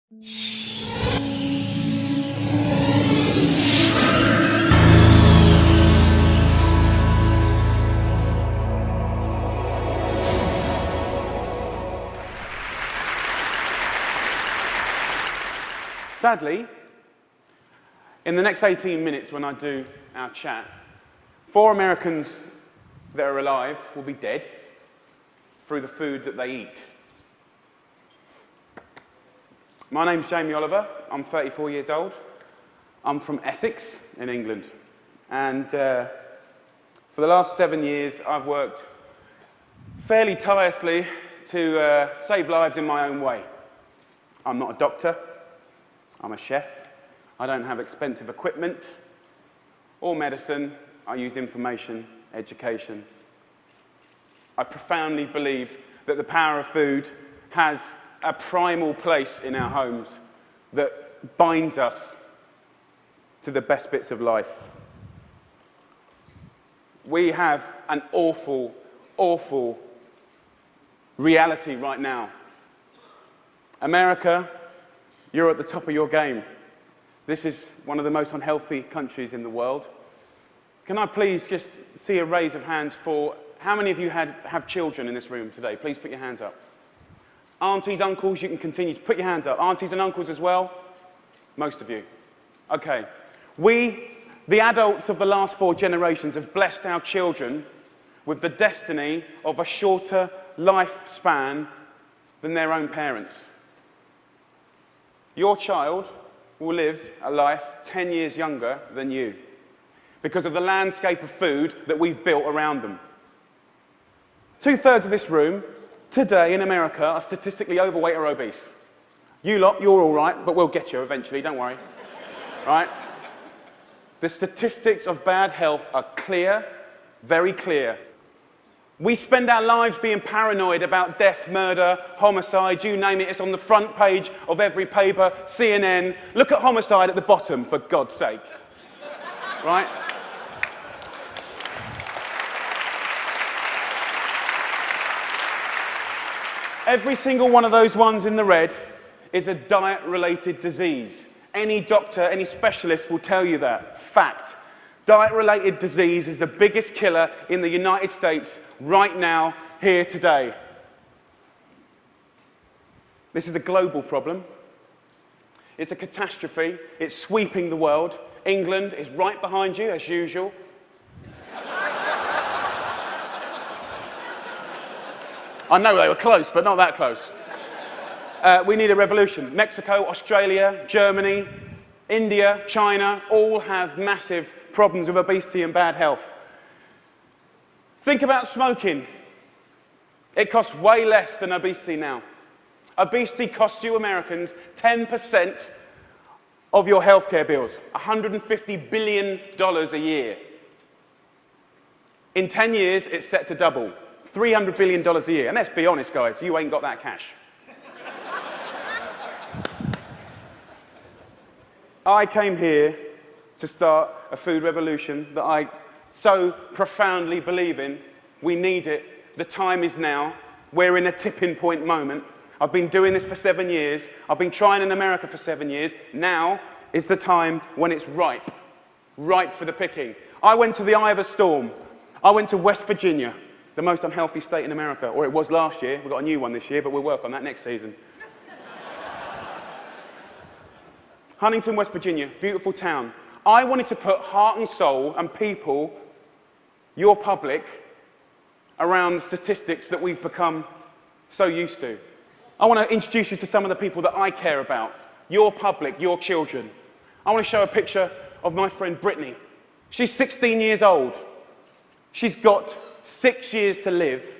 Sadly, in the next 18 minutes when I do our chat, 4 Americans that are alive will be dead through the food that they eat. My name's Jamie Oliver. I'm 34 years old. I'm from Essex in England. And for the last 7 years, I've worked fairly tirelessly to save lives in my own way. I'm not a doctor. I'm a chef. I don't have expensive equipment or medicine. I use information, education. I profoundly believe that the power of food has a primal place in our homes that binds us to the best bits of life. We have an awful, awful reality right now. America, you're at the top of your game. This is one of the most unhealthy countries in the world. Can I please just see a raise of hands for how many of you have children in this room today? Please put your hands up. Aunties, uncles, you can continue to put your hands up. Aunties and uncles as well? Most of you. Okay. We, the adults of the last 4 generations, have blessed our children with the destiny of a shorter lifespan than their own parents. Your child will live a life 10 years younger than you because of the landscape of food that we've built around them. 2/3 of this room today in America are statistically overweight or obese. You lot, you're all right, but we'll get you eventually, don't worry. Right? The statistics of bad health are clear, very clear. We spend our lives being paranoid about death, murder, homicide, you name it. It's on the front page of every paper, CNN. Look at homicide at the bottom, for God's sake. Right? Every single one of those ones in the red is a diet-related disease. Any doctor, any specialist will tell you that. Fact. Diet-related disease is the biggest killer in the United States right now, here today. This is a global problem. It's a catastrophe. It's sweeping the world. England is right behind you, as usual. I know they were close, but not that close. We need a revolution. Mexico, Australia, Germany, India, China, all have massive problems with obesity and bad health. Think about smoking. It costs way less than obesity now. Obesity costs you Americans 10% of your healthcare bills, $150 billion a year. In 10 years, it's set to double, $300 billion a year. And let's be honest, guys, you ain't got that cash. I came here to start a food revolution that I so profoundly believe in. We need it. The time is now. We're in a tipping point moment. I've been doing this for 7 years. I've been trying in America for 7 years. Now is the time when it's ripe. Ripe for the picking. I went to the eye of a storm. I went to West Virginia, the most unhealthy state in America. Or it was last year. We've got a new one this year, but we'll work on that next season. Huntington, West Virginia, beautiful town. I wanted to put heart and soul and people, your public, around the statistics that we've become so used to. I want to introduce you to some of the people that I care about, your public, your children. I want to show a picture of my friend Brittany. She's 16 years old. She's got 6 years to live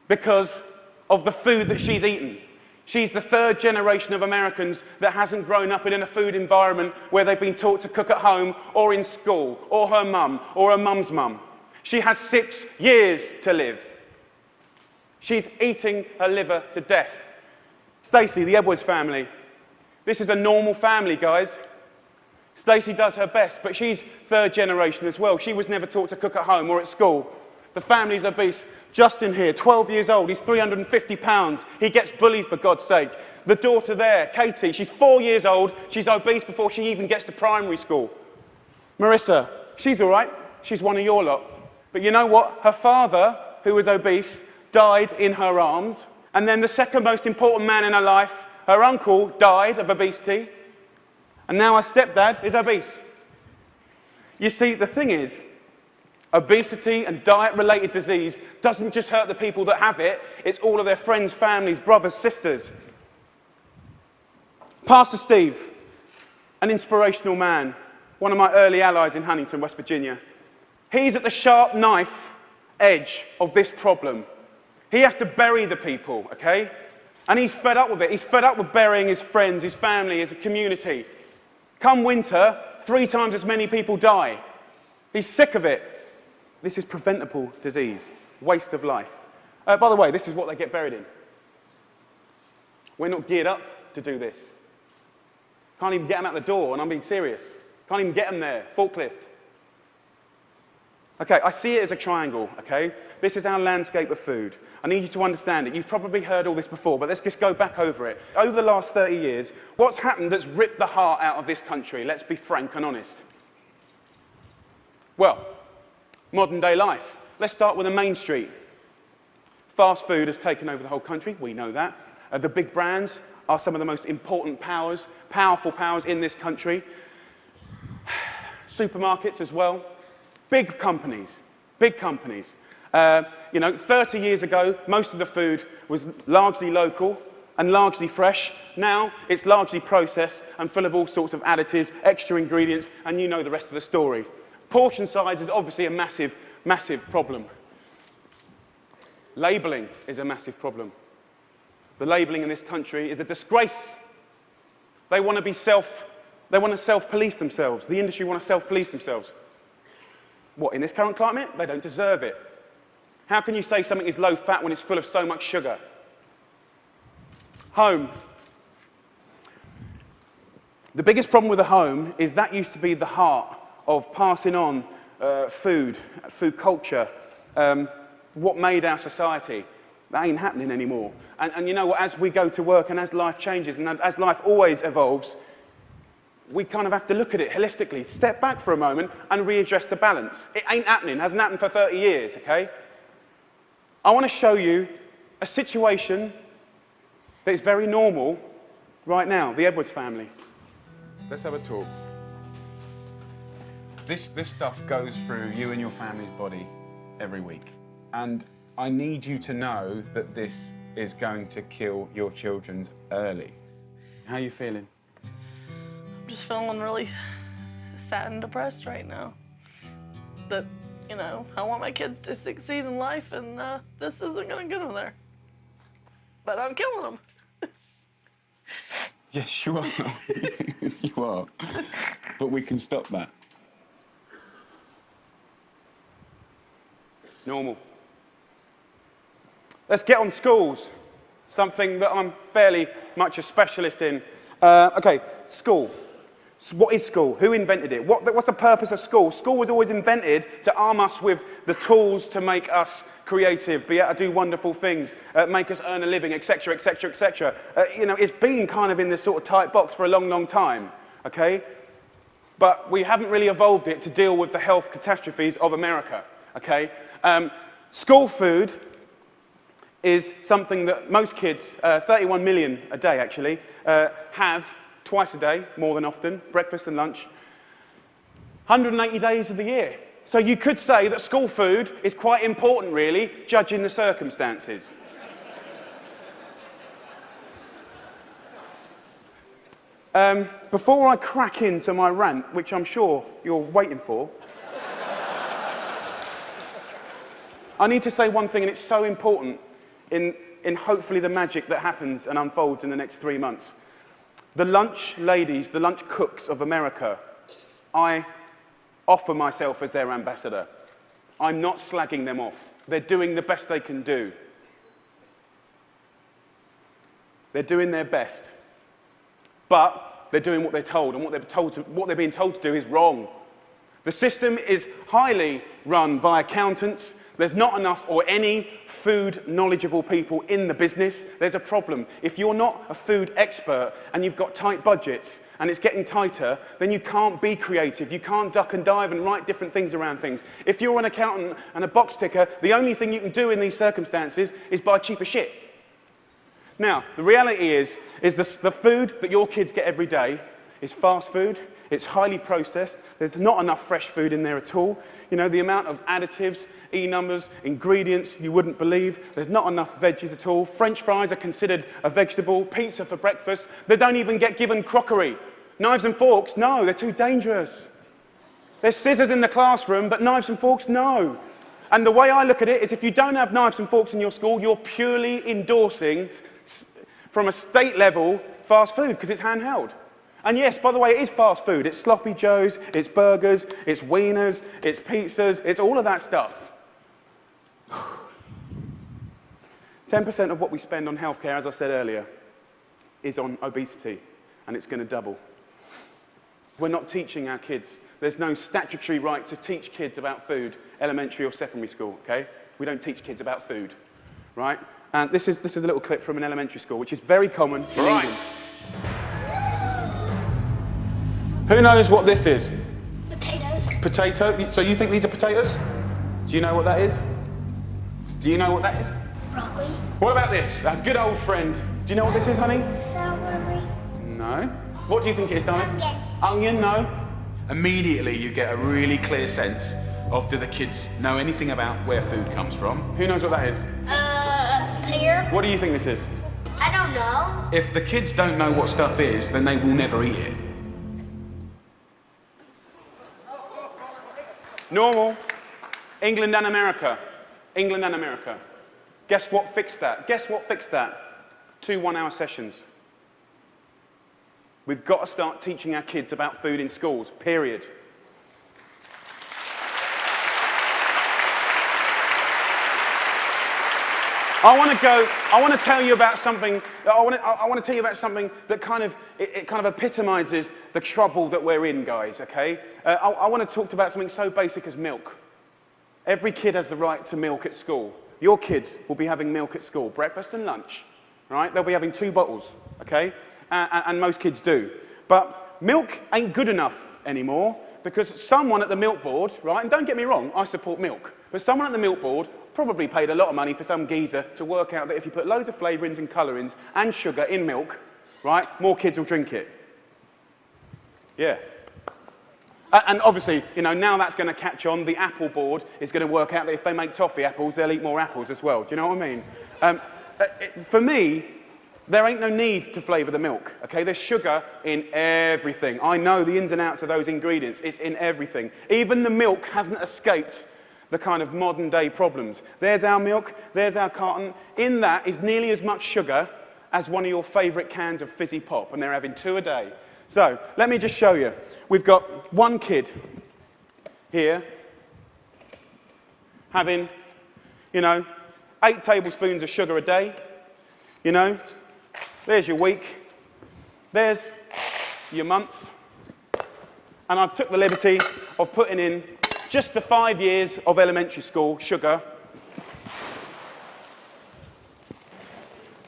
because of the food that she's eaten. She's the 3rd generation of Americans that hasn't grown up in a food environment where they've been taught to cook at home or in school, or her mum, or her mum's mum. She has 6 years to live. She's eating her liver to death. Stacey, the Edwards family. This is a normal family, guys. Stacey does her best, but she's 3rd generation as well. She was never taught to cook at home or at school. The family's obese. Justin here, 12 years old, he's 350 pounds. He gets bullied, for God's sake. The daughter there, Katie, she's 4 years old. She's obese before she even gets to primary school. Marissa, she's all right. She's one of your lot. But you know what? Her father, who was obese, died in her arms. And then the second most important man in her life, her uncle, died of obesity. And now her stepdad is obese. You see, the thing is, obesity and diet-related disease doesn't just hurt the people that have it, it's all of their friends, families, brothers, sisters. Pastor Steve, an inspirational man, one of my early allies in Huntington, West Virginia. He's at the sharp knife edge of this problem. He has to bury the people, okay? And he's fed up with it. He's fed up with burying his friends, his family, his community. Come winter, 3 times as many people die. He's sick of it. This is preventable disease, waste of life. By the way, this is what they get buried in. We're not geared up to do this. Can't even get them out the door, and I'm being serious. Can't even get them there, forklift. Okay, I see it as a triangle, okay? This is our landscape of food. I need you to understand it. You've probably heard all this before, but let's just go back over it. Over the last 30 years, what's happened that's ripped the heart out of this country? Let's be frank and honest. Well, modern day life. Let's start with the main street. Fast food has taken over the whole country, we know that. The big brands are some of the most important powers, powerful powers in this country. Supermarkets as well. Big companies, big companies. 30 years ago, most of the food was largely local and largely fresh. Now, it's largely processed and full of all sorts of additives, extra ingredients, and you know the rest of the story. Portion size is obviously a massive, massive problem. Labelling is a massive problem. The labelling in this country is a disgrace. They want to self-police themselves. The industry want to self-police themselves. What, in this current climate? They don't deserve it. How can you say something is low fat when it's full of so much sugar? Home. The biggest problem with the home is that used to be the heart of passing on food culture, what made our society. That ain't happening anymore. And you know what, as we go to work and as life changes and as life always evolves, we kind of have to look at it holistically, step back for a moment and readdress the balance. It ain't happening, hasn't happened for 30 years, okay? I want to show you a situation that is very normal right now, the Edwards family. Let's have a talk. This stuff goes through you and your family's body every week. And I need you to know that this is going to kill your children early. How are you feeling? I'm just feeling really sad and depressed right now. That, I want my kids to succeed in life, and this isn't gonna get them there. But I'm killing them. Yes, you are. You are. But we can stop that. Normal. Let's get on schools, something that I'm fairly much a specialist in. Okay, school. So what is school? Who invented it? What's the purpose of school? School was always invented to arm us with the tools to make us creative, be able to do wonderful things, make us earn a living, etc., etc., etc. It's been kind of in this sort of tight box for a long, long time, okay? But we haven't really evolved it to deal with the health catastrophes of America, okay? School food is something that most kids, 31 million a day actually, have twice a day, more than often, breakfast and lunch, 180 days of the year. So you could say that school food is quite important, really, judging the circumstances. Before I crack into my rant, which I'm sure you're waiting for, I need to say one thing, and it's so important in hopefully the magic that happens and unfolds in the next 3 months. The lunch ladies, the lunch cooks of America, I offer myself as their ambassador. I'm not slagging them off. They're doing the best they can do. They're doing their best. But they're doing what they're told, and what they're being told to do is wrong. The system is highly run by accountants. There's not enough or any food knowledgeable people in the business. There's a problem. If you're not a food expert and you've got tight budgets and it's getting tighter, then you can't be creative. You can't duck and dive and write different things around things. If you're an accountant and a box ticker, the only thing you can do in these circumstances is buy cheaper shit. Now, the reality is the food that your kids get every day is fast food. It's highly processed. There's not enough fresh food in there at all. You know, the amount of additives, E-numbers, ingredients you wouldn't believe. There's not enough veggies at all. French fries are considered a vegetable. Pizza for breakfast. They don't even get given crockery. Knives and forks, no, they're too dangerous. There's scissors in the classroom, but knives and forks, no. And the way I look at it is if you don't have knives and forks in your school, you're purely endorsing, from a state level, fast food, because it's handheld. And yes, by the way, it is fast food. It's sloppy joes, it's burgers, it's wieners, it's pizzas, it's all of that stuff. 10% of what we spend on healthcare, as I said earlier, is on obesity, and it's going to double. We're not teaching our kids. There's no statutory right to teach kids about food, elementary or secondary school, okay? We don't teach kids about food, right? And this is a little clip from an elementary school, which is very common in England. Who knows what this is? Potatoes. Potato? So you think these are potatoes? Do you know what that is? Do you know what that is? Broccoli. What about this? Our good old friend. Do you know what this is, honey? Celery. No. What do you think it is, darling? Onion. Onion, no. Immediately you get a really clear sense of, do the kids know anything about where food comes from? Who knows what that is? Pear. What do you think this is? I don't know. If the kids don't know what stuff is, then they will never eat it. Normal. England and America. England and America. Guess what fixed that? Guess what fixed that? 2 one-hour sessions. We've got to start teaching our kids about food in schools, period. I want to tell you about something that kind of epitomizes the trouble that we're in, guys, okay? I want to talk about something so basic as milk. Every kid has the right to milk at school. Your kids will be having milk at school, breakfast and lunch, right? They'll be having 2 bottles, okay? And most kids do. But milk ain't good enough anymore because someone at the milk board, right, and don't get me wrong, I support milk, but someone at the milk board probably paid a lot of money for some geezer to work out that if you put loads of flavourings and colourings and sugar in milk, right, more kids will drink it. Yeah. And obviously, you know, now that's going to catch on. The Apple board is going to work out that if they make toffee apples, they'll eat more apples as well. Do you know what I mean? For me, there ain't no need to flavour the milk, okay? There's sugar in everything. I know the ins and outs of those ingredients. It's in everything. Even the milk hasn't escaped the kind of modern day problems. There's our milk, there's our carton. In that is nearly as much sugar as one of your favourite cans of fizzy pop, and they're having 2 a day. So, let me just show you. We've got one kid here having, you know, 8 tablespoons of sugar a day, you know. There's your week, there's your month, and I've took the liberty of putting in just the 5 years of elementary school sugar,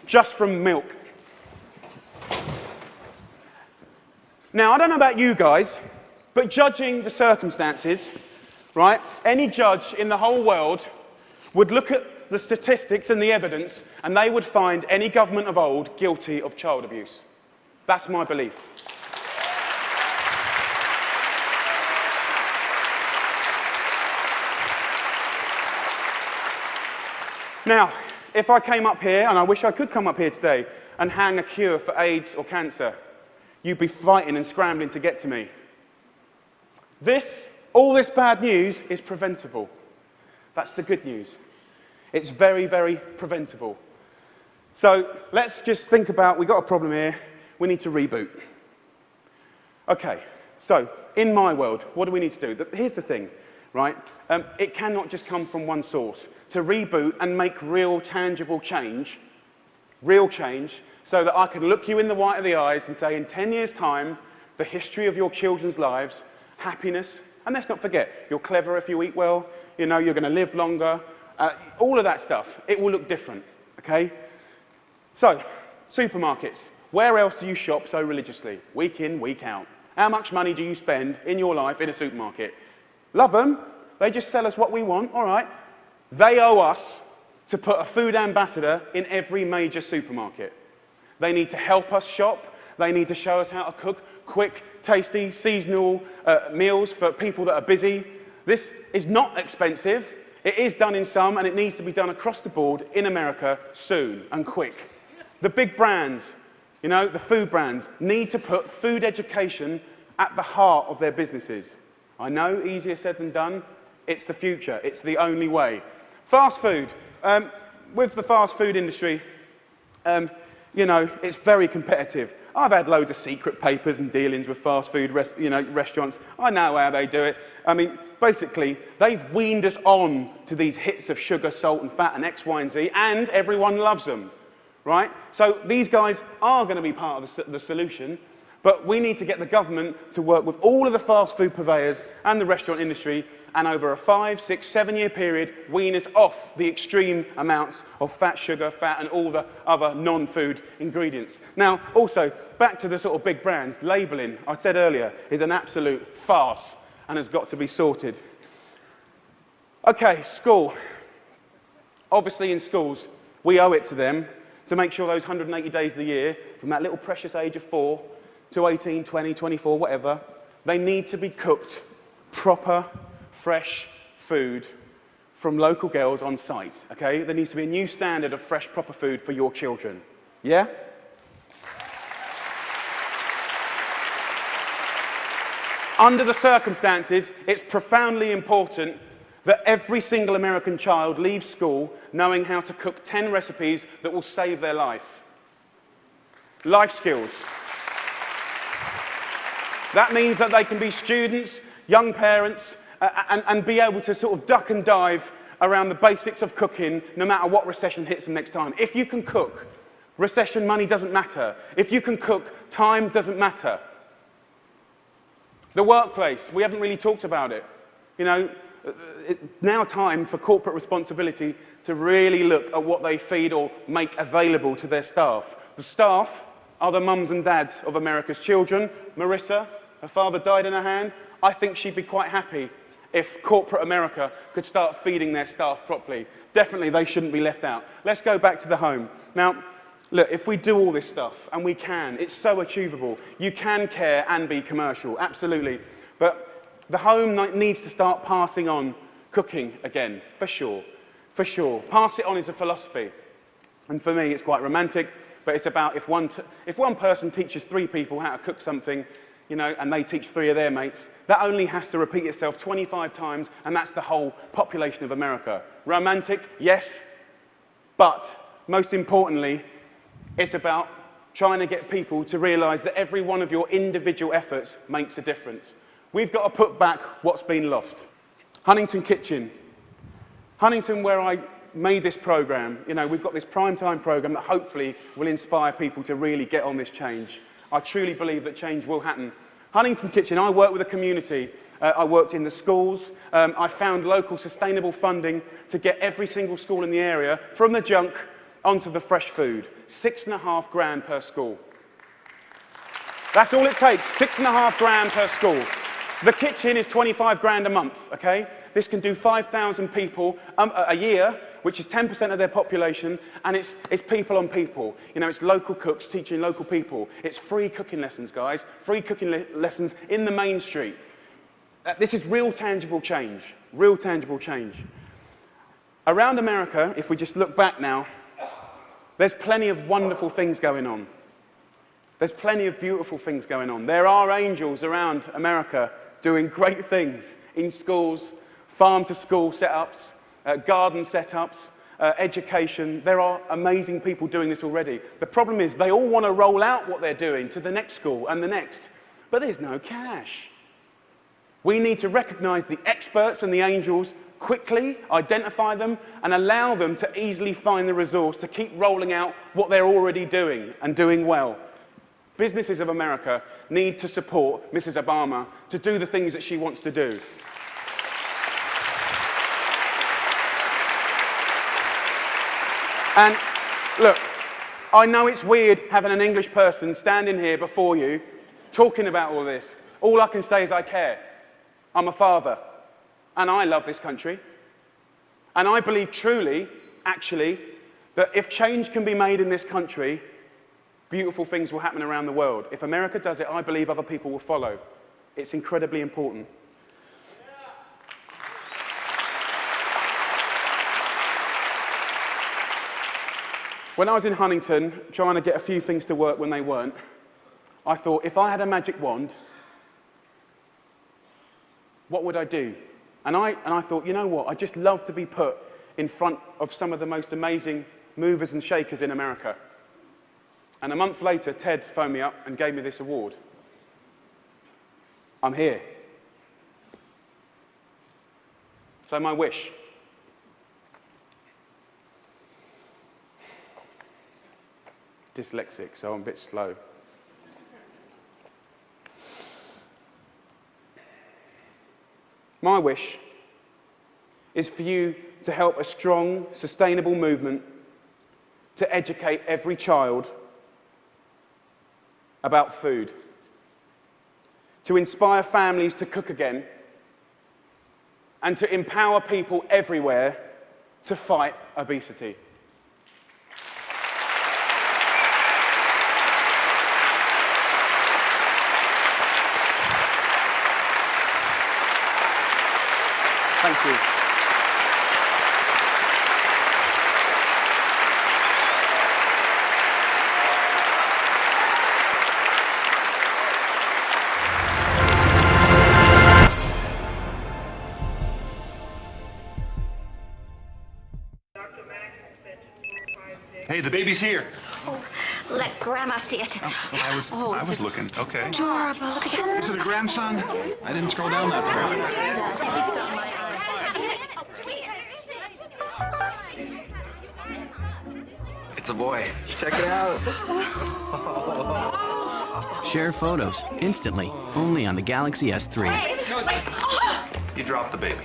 just from milk. Now, I don't know about you guys, but judging the circumstances, right, any judge in the whole world would look at the statistics and the evidence, and they would find any government of old guilty of child abuse. That's my belief. Now, if I came up here, and I wish I could come up here today, and hang a cure for AIDS or cancer, you'd be fighting and scrambling to get to me. All this bad news is preventable. That's the good news. It's very, very preventable. So let's just think about, we've got a problem here, we need to reboot. Okay, so in my world, what do we need to do? Here's the thing, right? It cannot just come from one source. To reboot and make real, tangible change, so that I can look you in the white of the eyes and say, in 10 years' time, the history of your children's lives, happiness And let's not forget, you're clever if you eat well, you know, you're going to live longer. All of that stuff, it will look different, okay? So, supermarkets. Where else do you shop so religiously? Week in, week out. How much money do you spend in your life in a supermarket? Love them. They just sell us what we want, all right. They owe us to put a food ambassador in every major supermarket. They need to help us shop. They need to show us how to cook quick, tasty, seasonal meals for people that are busy. This is not expensive. It is done in some, and it needs to be done across the board in America soon and quick. The big brands, you know, the food brands, need to put food education at the heart of their businesses. I know, easier said than done. It's the future. It's the only way. Fast food. With the fast food industry, you know, it's very competitive. I've had loads of secret papers and dealings with fast food restaurants. I know how they do it. I mean, basically, they've weaned us on to these hits of sugar, salt, and fat, and X, Y, and Z, and everyone loves them, right? So these guys are going to be part of the solution, but we need to get the government to work with all of the fast food purveyors and the restaurant industry, and over a 5, 6, 7 year period, wean us off the extreme amounts of fat, sugar, fat, and all the other non-food ingredients. Now, also, back to the sort of big brands, labelling, I said earlier, is an absolute farce and has got to be sorted. Okay, school. Obviously, in schools, we owe it to them to make sure those 180 days of the year, from that little precious age of 4 to 18, 20, 24, whatever, they need to be cooked proper, fresh food from local girls on site, okay? There needs to be a new standard of fresh, proper food for your children. Yeah? Under the circumstances, it's profoundly important that every single American child leaves school knowing how to cook 10 recipes that will save their life. Life skills. That means that they can be students, young parents, and be able to sort of duck and dive around the basics of cooking no matter what recession hits them next time. If you can cook, recession money doesn't matter. If you can cook, time doesn't matter. The workplace, we haven't really talked about it. You know, it's now time for corporate responsibility to really look at what they feed or make available to their staff. The staff are the mums and dads of America's children. Marissa, her father died in her hand. I think she'd be quite happy if corporate America could start feeding their staff properly. Definitely, they shouldn't be left out. Let's go back to the home. Now, look, if we do all this stuff, and we can, it's so achievable. You can care and be commercial, absolutely. But the home needs to start passing on cooking again, for sure, for sure. Pass it on is a philosophy. And for me, it's quite romantic, but it's about if one person teaches 3 people how to cook something, you know, and they teach 3 of their mates, that only has to repeat itself 25 times, and that's the whole population of America. Romantic, yes, but most importantly, it's about trying to get people to realise that every one of your individual efforts makes a difference. We've got to put back what's been lost. Huntington Kitchen. Huntington, where I made this programme, you know, we've got this primetime programme that hopefully will inspire people to really get on this change. I truly believe that change will happen. Huntington Kitchen, I work with a community. I worked in the schools. I found local sustainable funding to get every single school in the area from the junk onto the fresh food. $6.5 grand per school. That's all it takes, $6.5 grand per school. The kitchen is 25 grand a month, okay? This can do 5,000 people a year, which is 10% of their population, and it's people on people. You know, it's local cooks teaching local people. It's free cooking lessons, guys. Free cooking lessons in the main street. This is real tangible change. Real tangible change. Around America, if we just look back now, there's plenty of wonderful things going on. There's plenty of beautiful things going on. There are angels around America doing great things in schools, farm-to-school setups, garden setups, education. There are amazing people doing this already. The problem is they all want to roll out what they're doing to the next school and the next, but there's no cash. We need to recognise the experts and the angels quickly, identify them, and allow them to easily find the resource to keep rolling out what they're already doing and doing well. businesses of America need to support Mrs. Obama to do the things that she wants to do. And look, I know it's weird having an English person standing here before you talking about all this. All I can say is I care. I'm a father, and I love this country. And I believe truly, actually, that if change can be made in this country, beautiful things will happen around the world. If America does it, I believe other people will follow. It's incredibly important. When I was in Huntington, trying to get a few things to work when they weren't, I thought, if I had a magic wand, what would I do? And I thought, you know what, I'd just love to be put in front of some of the most amazing movers and shakers in America. And a month later, Ted phoned me up and gave me this award. I'm here. So my wish. Dyslexic, so I'm a bit slow. My wish is for you to help a strong, sustainable movement to educate every child about food, to inspire families to cook again, and to empower people everywhere to fight obesity. Thank you. Hey, the baby's here. Oh, let Grandma see it. I was looking. Okay. Adorable. Look at that. Is it a grandson? I didn't scroll down that far. It's a boy. Check it out. Share photos instantly, only on the Galaxy S3. You dropped the baby.